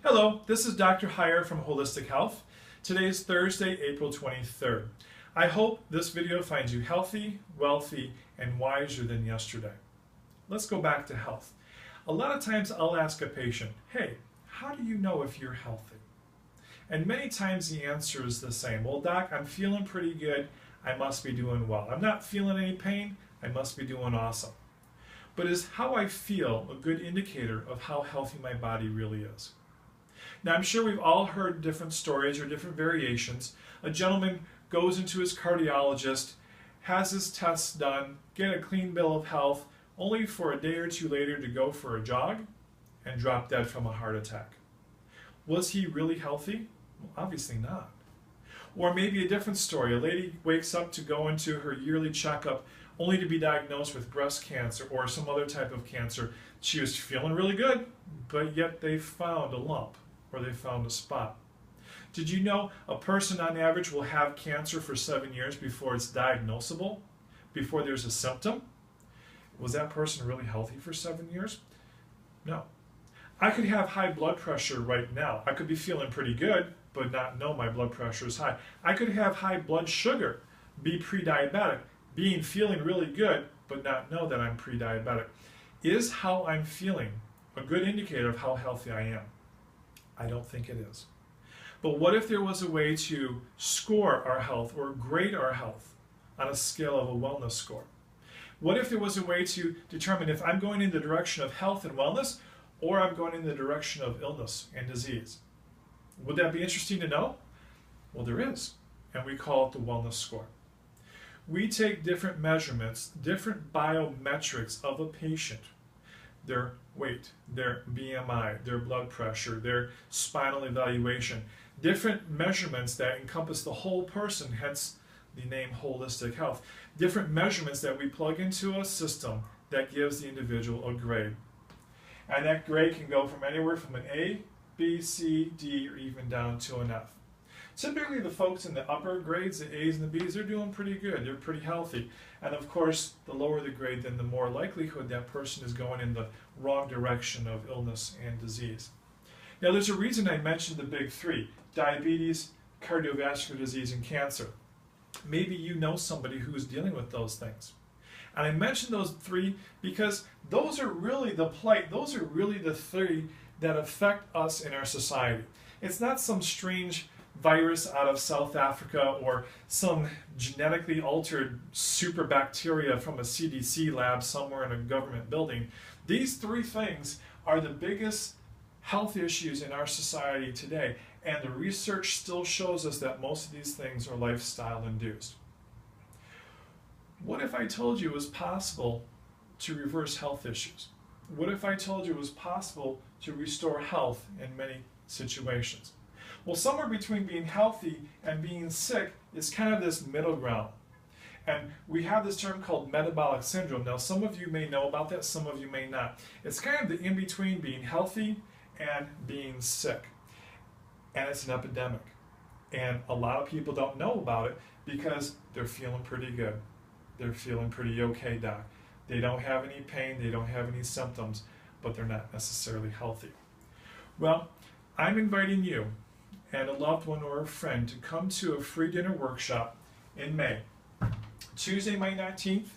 Hello, this is Dr. Heyer from Holistic Health. Today is Thursday, April 23rd. I hope this video finds you healthy, wealthy, and wiser than yesterday. Let's go back to health. A lot of times I'll ask a patient, hey, how do you know if you're healthy? And many times the answer is the same. Well, doc, I'm feeling pretty good. I must be doing well. I'm not feeling any pain. I must be doing awesome. But is how I feel a good indicator of how healthy my body really is? Now, I'm sure we've all heard different stories or different variations. A gentleman goes into his cardiologist, has his tests done, get a clean bill of health, only for a day or two later to go for a jog and drop dead from a heart attack. Was he really healthy? Well, obviously not. Or maybe a different story. A lady wakes up to go into her yearly checkup only to be diagnosed with breast cancer or some other type of cancer. She was feeling really good, but yet they found a lump or they found a spot. Did you know a person on average will have cancer for 7 years before it's diagnosable, before there's a symptom? Was that person really healthy for 7 years? No. I could have high blood pressure right now. I could be feeling pretty good, but not know my blood pressure is high. I could have high blood sugar, be pre-diabetic, feeling really good, but not know that I'm pre-diabetic. Is how I'm feeling a good indicator of how healthy I am? I don't think it is. But what if there was a way to score our health or grade our health on a scale of a wellness score? What if there was a way to determine if I'm going in the direction of health and wellness or I'm going in the direction of illness and disease? Would that be interesting to know? Well, there is, and we call it the wellness score. We take different measurements, different biometrics of a patient, their weight, their BMI, their blood pressure, their spinal evaluation, different measurements that encompass the whole person, hence the name Holistic Health, different measurements that we plug into a system that gives the individual a grade. And that grade can go from anywhere from an A, B, C, D, or even down to an F. Typically the folks in the upper grades, the A's and the B's, they're doing pretty good, they're pretty healthy. And of course, the lower the grade, then the more likelihood that person is going in the wrong direction of illness and disease. Now there's a reason I mentioned the big three: diabetes, cardiovascular disease, and cancer. Maybe you know somebody who is dealing with those things. And I mentioned those three because those are really the plight, those are really the three that affect us in our society. It's not some strange virus out of South Africa or some genetically altered super bacteria from a CDC lab somewhere in a government building. These three things are the biggest health issues in our society today, and the research still shows us that most of these things are lifestyle induced. What if I told you it was possible to reverse health issues? What if I told you it was possible to restore health in many situations? Well, somewhere between being healthy and being sick is kind of this middle ground. And we have this term called metabolic syndrome. Now, some of you may know about that, some of you may not. It's kind of the in-between being healthy and being sick. And it's an epidemic. And a lot of people don't know about it because they're feeling pretty good. They're feeling pretty okay, doc. They don't have any pain, they don't have any symptoms, but they're not necessarily healthy. Well, I'm inviting you and a loved one or a friend to come to a free dinner workshop in May. Tuesday, May 19th,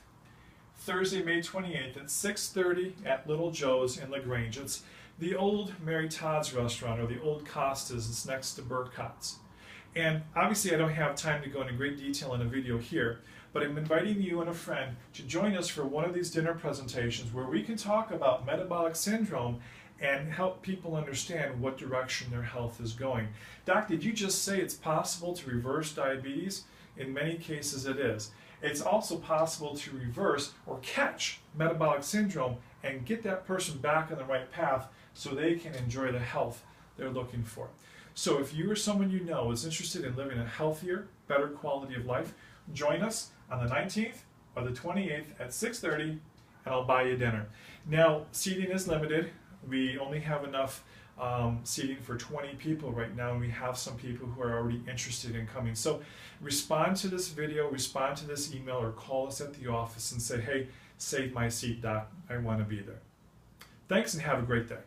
Thursday, May 28th at 6:30 at Little Joe's in LaGrange. It's the old Mary Todd's restaurant, or the old Costa's. It's next to Burcott's. And obviously I don't have time to go into great detail in a video here, but I'm inviting you and a friend to join us for one of these dinner presentations where we can talk about metabolic syndrome and help people understand what direction their health is going. Doc, did you just say it's possible to reverse diabetes? In many cases it is. It's also possible to reverse or catch metabolic syndrome and get that person back on the right path so they can enjoy the health they're looking for. So if you or someone you know is interested in living a healthier, better quality of life, join us on the 19th or the 28th at 6:30 and I'll buy you dinner. Now, seating is limited. We only have enough seating for 20 people right now, and we have some people who are already interested in coming. So respond to this video, respond to this email, or call us at the office and say, hey, save my seat, doc. I want to be there. Thanks and have a great day.